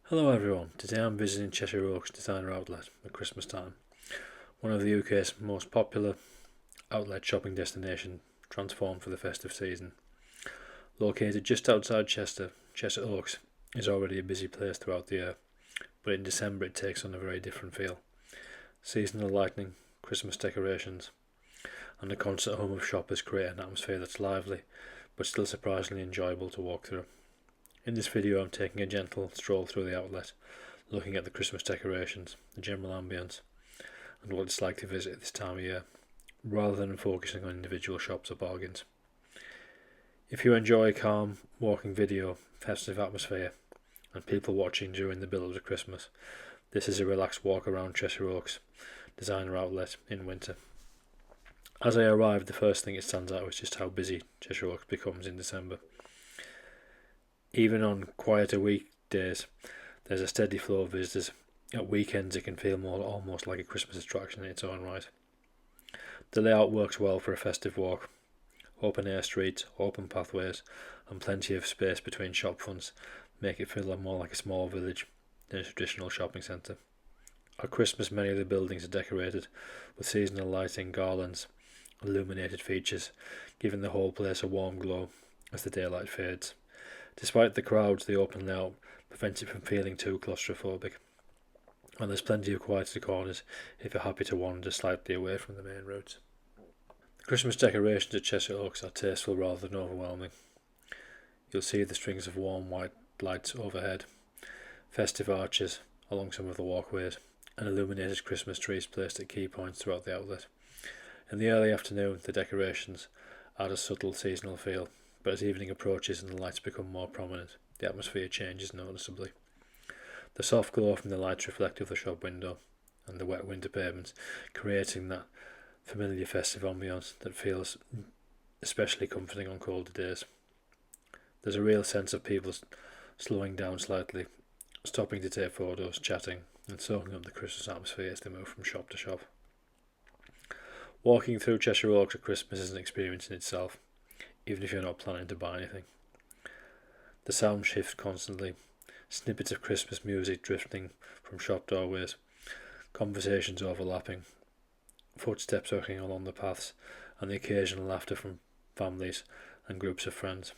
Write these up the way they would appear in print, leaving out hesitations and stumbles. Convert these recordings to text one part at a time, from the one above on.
Hello everyone, today I'm visiting Cheshire Oaks Designer Outlet at Christmas time, one of the UK's most popular outlet shopping destination transformed for the festive season. Located just outside Chester, Cheshire Oaks is already a busy place throughout the year, but in December it takes on a very different feel. Seasonal lighting, Christmas decorations, and a concert hum of shoppers create an atmosphere that's lively, but still surprisingly enjoyable to walk through. In this video I'm taking a gentle stroll through the outlet, looking at the Christmas decorations, the general ambience, and what it's like to visit at this time of year, rather than focusing on individual shops or bargains. If you enjoy a calm, walking video, festive atmosphere, and people watching during the build-up to Christmas, this is a relaxed walk around Cheshire Oaks Designer Outlet in winter. As I arrived, the first thing that stands out is just how busy Cheshire Oaks becomes in December. Even on quieter weekdays, there's a steady flow of visitors. At weekends it can feel almost like a Christmas attraction in its own right. The layout works well for a festive walk. Open air streets, open pathways, and plenty of space between shop fronts make it feel more like a small village than a traditional shopping centre. At Christmas many of the buildings are decorated with seasonal lighting, garlands, illuminated features, giving the whole place a warm glow as the daylight fades. Despite the crowds, the open layout prevents it from feeling too claustrophobic, and there's plenty of quieter corners if you're happy to wander slightly away from the main roads. The Christmas decorations at Cheshire Oaks are tasteful rather than overwhelming. You'll see the strings of warm white lights overhead, festive arches along some of the walkways, and illuminated Christmas trees placed at key points throughout the outlet. In the early afternoon, the decorations add a subtle seasonal feel, but as evening approaches and the lights become more prominent, the atmosphere changes noticeably. The soft glow from the lights reflect off the shop window and the wet winter pavements, creating that familiar festive ambience that feels especially comforting on colder days. There's a real sense of people slowing down slightly, stopping to take photos, chatting, and soaking up the Christmas atmosphere as they move from shop to shop. Walking through Cheshire Oaks at Christmas is an experience in itself, even if you're not planning to buy anything. The sound shifts constantly, snippets of Christmas music drifting from shop doorways, conversations overlapping, footsteps echoing along the paths, and the occasional laughter from families and groups of friends.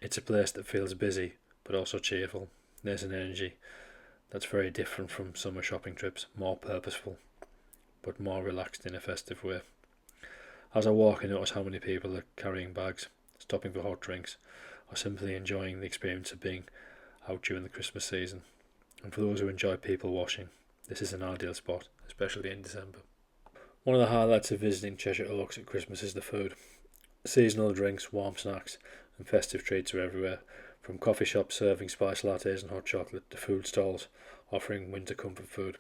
It's a place that feels busy but also cheerful. There's an energy that's very different from summer shopping trips, more purposeful but more relaxed in a festive way. As I walk, I notice how many people are carrying bags, stopping for hot drinks, or simply enjoying the experience of being out during the Christmas season. And for those who enjoy people watching, this is an ideal spot, especially in December. One of the highlights of visiting Cheshire Oaks at Christmas is the food. Seasonal drinks, warm snacks, and festive treats are everywhere, from coffee shops serving spice lattes and hot chocolate to food stalls offering winter comfort food.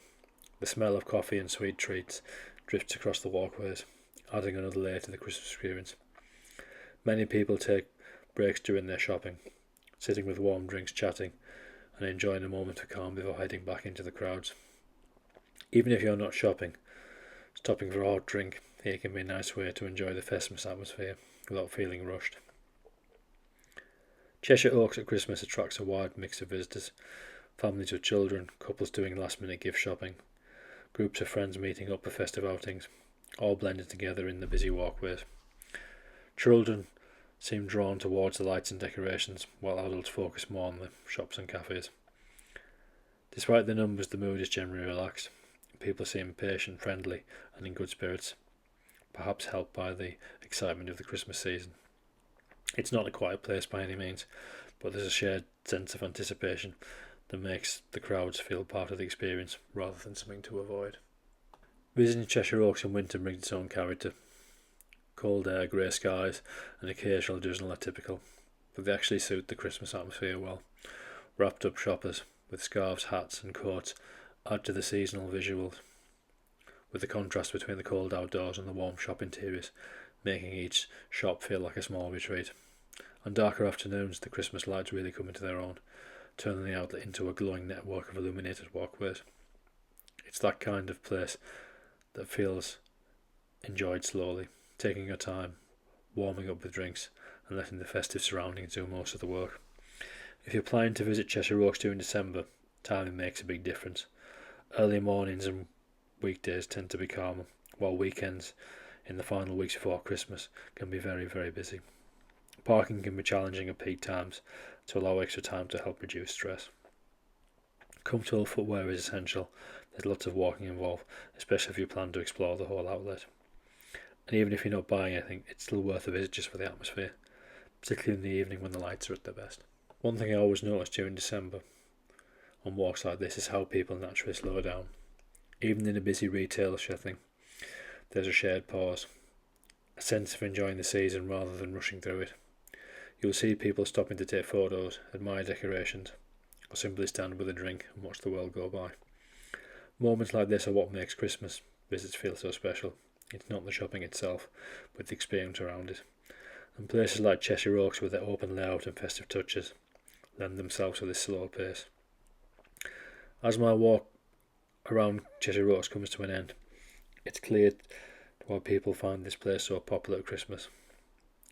The smell of coffee and sweet treats drifts across the walkways, adding another layer to the Christmas experience. Many people take breaks during their shopping, sitting with warm drinks, chatting, and enjoying a moment of calm before heading back into the crowds. Even if you're not shopping, stopping for a hot drink here can be a nice way to enjoy the festive atmosphere without feeling rushed. Cheshire Oaks at Christmas attracts a wide mix of visitors, families with children, couples doing last-minute gift shopping, groups of friends meeting up for festive outings, all blended together in the busy walkways. Children seem drawn towards the lights and decorations, while adults focus more on the shops and cafes. Despite the numbers, the mood is generally relaxed. People seem patient, friendly, and in good spirits, perhaps helped by the excitement of the Christmas season. It's not a quiet place by any means, but there's a shared sense of anticipation that makes the crowds feel part of the experience rather than something to avoid. Visiting Cheshire Oaks in winter brings its own character. Cold air, grey skies, and occasional drizzle are typical, but they actually suit the Christmas atmosphere well. Wrapped up shoppers with scarves, hats, and coats add to the seasonal visuals, with the contrast between the cold outdoors and the warm shop interiors, making each shop feel like a small retreat. On darker afternoons, the Christmas lights really come into their own, turning the outlet into a glowing network of illuminated walkways. It's that kind of place that feels enjoyed slowly, taking your time, warming up with drinks, and letting the festive surroundings do most of the work. If you're planning to visit Cheshire Oaks during December, timing makes a big difference. Early mornings and weekdays tend to be calmer, while weekends in the final weeks before Christmas can be very, very busy. Parking can be challenging at peak times to allow extra time to help reduce stress. Comfortable footwear is essential. There's lots of walking involved, especially if you plan to explore the whole outlet. And even if you're not buying anything, it's still worth a visit just for the atmosphere, particularly in the evening when the lights are at their best. One thing I always notice during December on walks like this is how people naturally slow down. Even in a busy retail setting, there's a shared pause, a sense of enjoying the season rather than rushing through it. You'll see people stopping to take photos, admire decorations, or simply stand with a drink and watch the world go by. Moments like this are what makes Christmas visits feel so special. It's not the shopping itself, but the experience around it. And places like Cheshire Oaks, with their open layout and festive touches, lend themselves to this slow pace. As my walk around Cheshire Oaks comes to an end, it's clear why people find this place so popular at Christmas.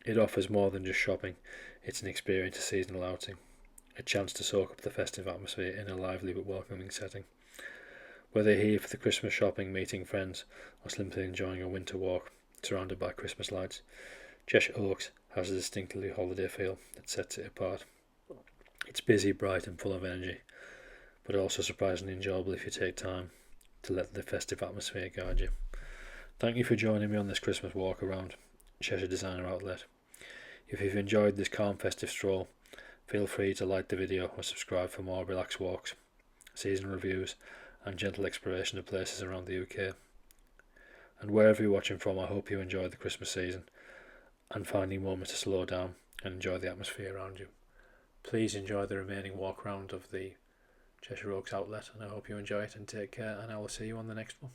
It offers more than just shopping. It's an experience, a seasonal outing, a chance to soak up the festive atmosphere in a lively but welcoming setting. Whether you're here for the Christmas shopping, meeting friends, or simply enjoying a winter walk surrounded by Christmas lights, Cheshire Oaks has a distinctly holiday feel that sets it apart. It's busy, bright and full of energy, but also surprisingly enjoyable if you take time to let the festive atmosphere guide you. Thank you for joining me on this Christmas walk around Cheshire Designer Outlet. If you've enjoyed this calm festive stroll, feel free to like the video or subscribe for more relaxed walks, season reviews and gentle exploration of places around the UK. And wherever you're watching from, I hope you enjoy the Christmas season and finding moments to slow down and enjoy the atmosphere around you. Please enjoy the remaining walk around of the Cheshire Oaks Outlet, and I hope you enjoy it and take care, and I will see you on the next one.